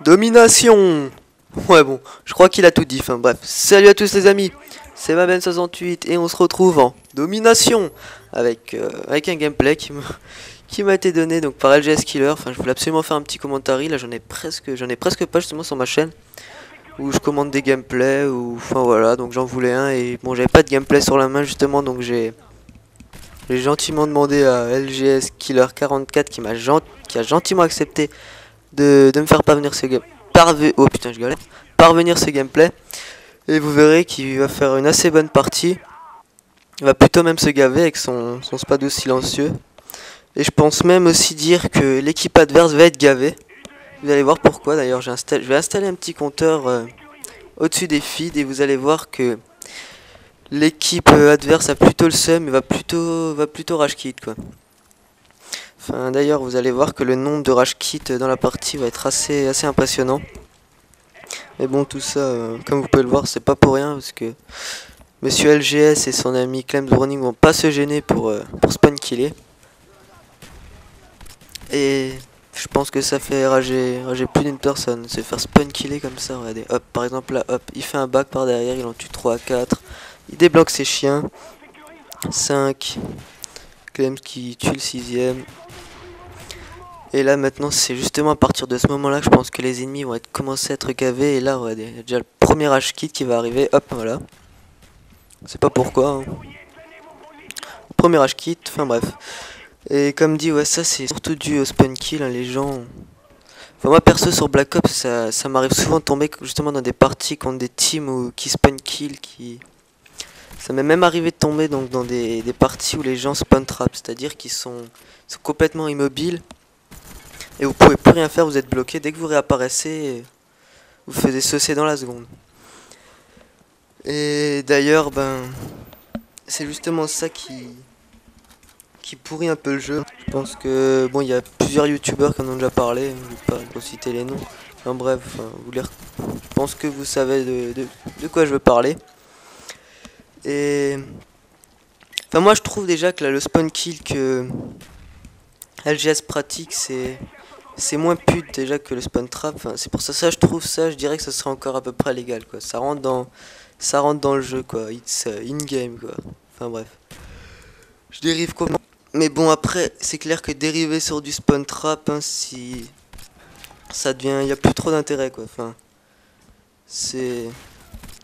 Domination. Ouais bon, je crois qu'il a tout dit, enfin bref. Salut à tous les amis, c'est Maben68 et on se retrouve en Domination avec un gameplay qui m'a été donné donc par LGS Killer. Enfin je voulais absolument faire un petit commentaire, là j'en ai presque pas justement sur ma chaîne où je commande des gameplays ou enfin voilà, donc j'en voulais un et bon j'avais pas de gameplay sur la main justement, donc j'ai gentiment demandé à LGS Killer 44 qui a gentiment accepté de me faire parvenir ce gameplay. Oh putain, je galère. Parvenir ce gameplay. Et vous verrez qu'il va faire une assez bonne partie. Il va plutôt même se gaver avec son spado silencieux. Et je pense même aussi dire que l'équipe adverse va être gavée. Vous allez voir pourquoi. D'ailleurs, je vais installer un petit compteur au-dessus des feeds. Et vous allez voir que l'équipe adverse a plutôt le seum. Et va plutôt rage quit quoi. Enfin, d'ailleurs, vous allez voir que le nombre de rage kit dans la partie va être assez impressionnant. Mais bon, tout ça, comme vous pouvez le voir, c'est pas pour rien parce que Monsieur LGS et son ami Clems Browning vont pas se gêner pour spawn killer. Et je pense que ça fait rager plus d'une personne, se faire spawn killer comme ça. Regardez, hop, par exemple là, hop, il fait un back par derrière, il en tue 3 à 4. Il débloque ses chiens. 5. Clems qui tue le 6ème. Et là maintenant c'est justement à partir de ce moment là que je pense que les ennemis vont commencer à être gavés. Et là regardez, il y a déjà le premier rage kit qui va arriver, hop voilà. C'est pas pourquoi hein. Premier rage kit, enfin bref. Et comme dit, ouais ça c'est surtout dû au spawn kill hein, les gens. Enfin moi perso sur Black Ops ça m'arrive souvent de tomber justement dans des parties contre des teams qui spawn kill, ça m'est même arrivé de tomber donc dans des parties où les gens spawn trap, c'est-à-dire qu'ils sont complètement immobiles. Et vous pouvez plus rien faire, vous êtes bloqué. Dès que vous réapparaissez, vous faisiez saucer dans la seconde. Et d'ailleurs, ben, c'est justement ça qui pourrit un peu le jeu. Je pense que, bon, il y a plusieurs youtubeurs qui en ont déjà parlé, je vais pas citer les noms. Enfin bref, je pense que vous savez de quoi je veux parler. Et, enfin moi je trouve déjà que là, le spawn kill que LGS pratique, c'est moins pute déjà que le spawn trap. Enfin, c'est pour ça je trouve ça, je dirais que ça serait encore à peu près légal quoi. Ça rentre dans le jeu quoi. It's in game quoi. Enfin bref. Je dérive comment. Mais bon après c'est clair que dériver sur du spawn trap hein, si ça devient, y a plus trop d'intérêt quoi. Enfin c'est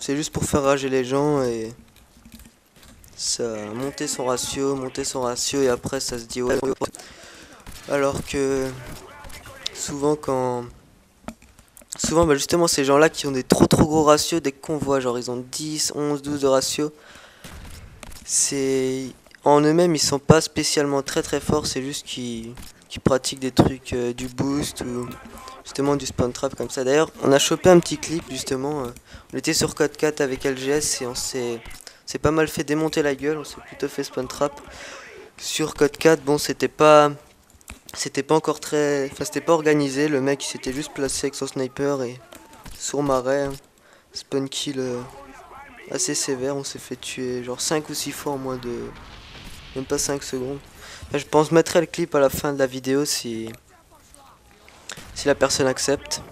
juste pour faire rager les gens et ça monter son ratio et après ça se dit ouais. Alors que souvent bah justement ces gens là qui ont des trop gros ratios, dès qu'on voit genre ils ont 10, 11, 12 de ratio, c'est en eux-mêmes ils sont pas spécialement très forts, c'est juste qu'ils pratiquent des trucs du boost ou justement du spawn trap comme ça. D'ailleurs on a chopé un petit clip justement, on était sur Code 4 avec LGS et on s'est pas mal fait démonter la gueule, on s'est plutôt fait spawn trap sur Code 4. Bon c'était pas encore très, enfin c'était pas organisé, le mec il s'était juste placé avec son sniper et sourd marais hein. Spawn kill assez sévère, on s'est fait tuer genre 5 ou 6 fois en moins de même pas 5 secondes. Enfin, je pense mettre le clip à la fin de la vidéo si la personne accepte.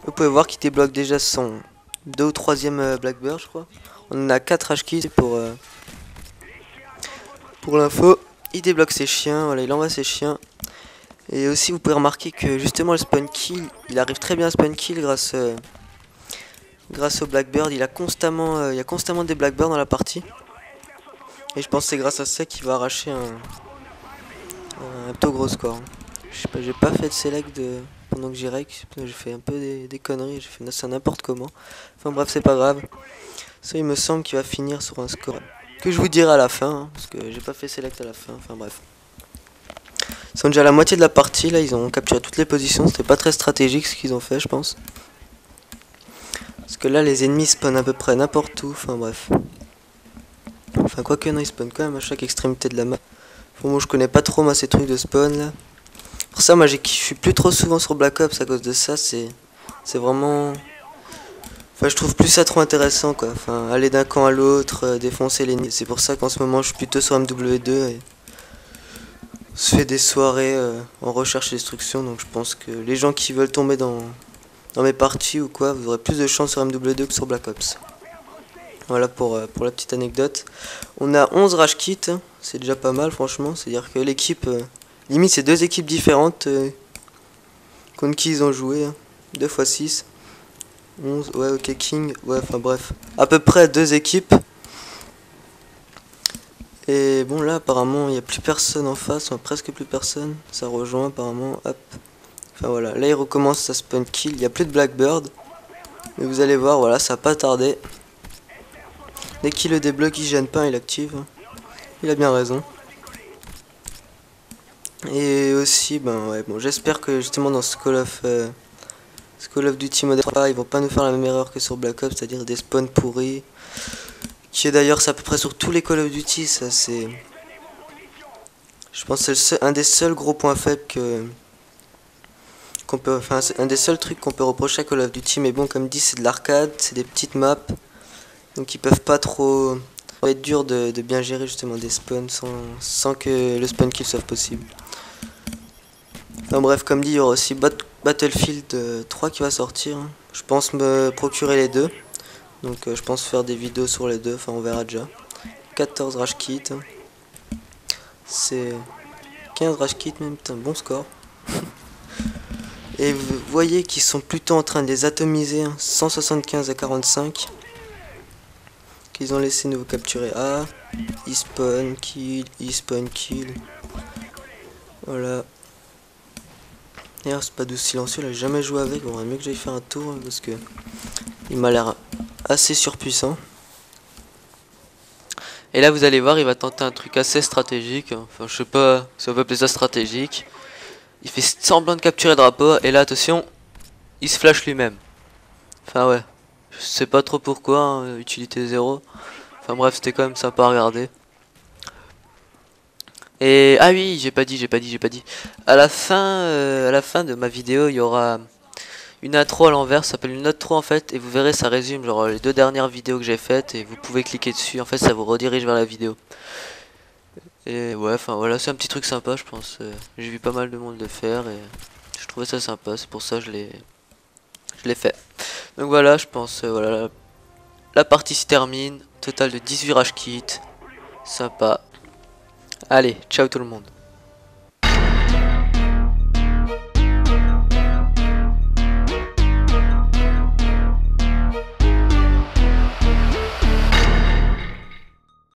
Vous pouvez voir qu'il débloque déjà son 2 ou 3ème Blackbird je crois. On a 4 HKs pour l'info. Il débloque ses chiens, voilà il envoie ses chiens. Et aussi vous pouvez remarquer que justement le spawn kill, il arrive très bien à spawn kill grâce au Blackbird. Il y a constamment des Blackbirds dans la partie. Et je pense que c'est grâce à ça qu'il va arracher un plutôt gros score. Je sais pas, j'ai pas fait de select pendant que j'ai rec, j'ai fait un peu des conneries, j'ai fait ça n'importe comment. Enfin bref c'est pas grave. Ça il me semble qu'il va finir sur un score que je vous dirai à la fin, hein, parce que j'ai pas fait select à la fin, enfin bref. Ils sont déjà à la moitié de la partie, là ils ont capturé toutes les positions, c'était pas très stratégique ce qu'ils ont fait je pense. Parce que là les ennemis spawnent à peu près n'importe où, enfin bref. Enfin quoique non ils spawnent quand même à chaque extrémité de la map. Bon moi je connais pas trop moi ces trucs de spawn là. Pour ça moi je suis plus trop souvent sur Black Ops à cause de ça, c'est vraiment... Enfin je trouve plus ça trop intéressant quoi, enfin aller d'un camp à l'autre, défoncer les ennemis. C'est pour ça qu'en ce moment je suis plutôt sur MW2 et... se fait des soirées en recherche et destruction, donc je pense que les gens qui veulent tomber dans dans mes parties ou quoi, vous aurez plus de chance sur MW2 que sur Black Ops. Voilà pour la petite anecdote. On a 11 rage kits, hein. C'est déjà pas mal franchement, c'est à dire que l'équipe, limite c'est deux équipes différentes contre qui ils ont joué, hein. 2 x 6. 11, ouais ok King, ouais enfin bref. À peu près deux équipes. Et bon là apparemment il n'y a plus personne en face, enfin, presque plus personne. Ça rejoint apparemment, hop. Enfin voilà, là il recommence sa spawn kill, il n'y a plus de Blackbird. Mais vous allez voir, voilà, ça n'a pas tardé. Dès qu'il le débloque, il gêne pas, il active. Il a bien raison. Et aussi, ben ouais, bon, j'espère que justement dans ce Call of Duty Modern Warfare, ils vont pas nous faire la même erreur que sur Black Ops, c'est-à-dire des spawns pourris. Qui est d'ailleurs, c'est à peu près sur tous les Call of Duty, ça c'est... Je pense que c'est un des seuls gros points faibles qu'on peut... Enfin, c'est un des seuls trucs qu'on peut reprocher à Call of Duty, mais bon, comme dit, c'est de l'arcade, c'est des petites maps. Donc ils peuvent pas trop... Ça va être dur de bien gérer justement des spawns sans que le spawn kill soit possible. Enfin bref, comme dit, il y aura aussi Battlefield 3 qui va sortir. Je pense me procurer les deux. Donc je pense faire des vidéos sur les deux, enfin on verra déjà. 14 rage kits. C'est 15 rage kits même, putain, bon score. Et vous voyez qu'ils sont plutôt en train de les atomiser, hein, 175 à 45. Qu'ils ont laissé nous capturer A. Ils spawn kill, ils spawn kill. Voilà. D'ailleurs c'est pas de silencieux, là j'ai jamais joué avec, on aurait mieux que j'aille faire un tour hein, parce que il m'a l'air assez surpuissant. Et là vous allez voir, il va tenter un truc assez stratégique, enfin je sais pas si on peut appeler ça stratégique. Il fait semblant de capturer le drapeau et là attention, il se flash lui-même. Enfin ouais, je sais pas trop pourquoi, hein, utilité 0. Enfin bref, c'était quand même sympa à regarder. Et ah oui, j'ai pas dit. À la fin de ma vidéo, il y aura une intro à l'envers, ça s'appelle une note 3 en fait, et vous verrez, ça résume genre les deux dernières vidéos que j'ai faites, et vous pouvez cliquer dessus, en fait ça vous redirige vers la vidéo. Et ouais, enfin voilà, c'est un petit truc sympa je pense, j'ai vu pas mal de monde le faire, et je trouvais ça sympa, c'est pour ça que je l'ai fait. Donc voilà, je pense, voilà, la partie se termine, total de 18 rage kits, sympa. Allez, ciao tout le monde.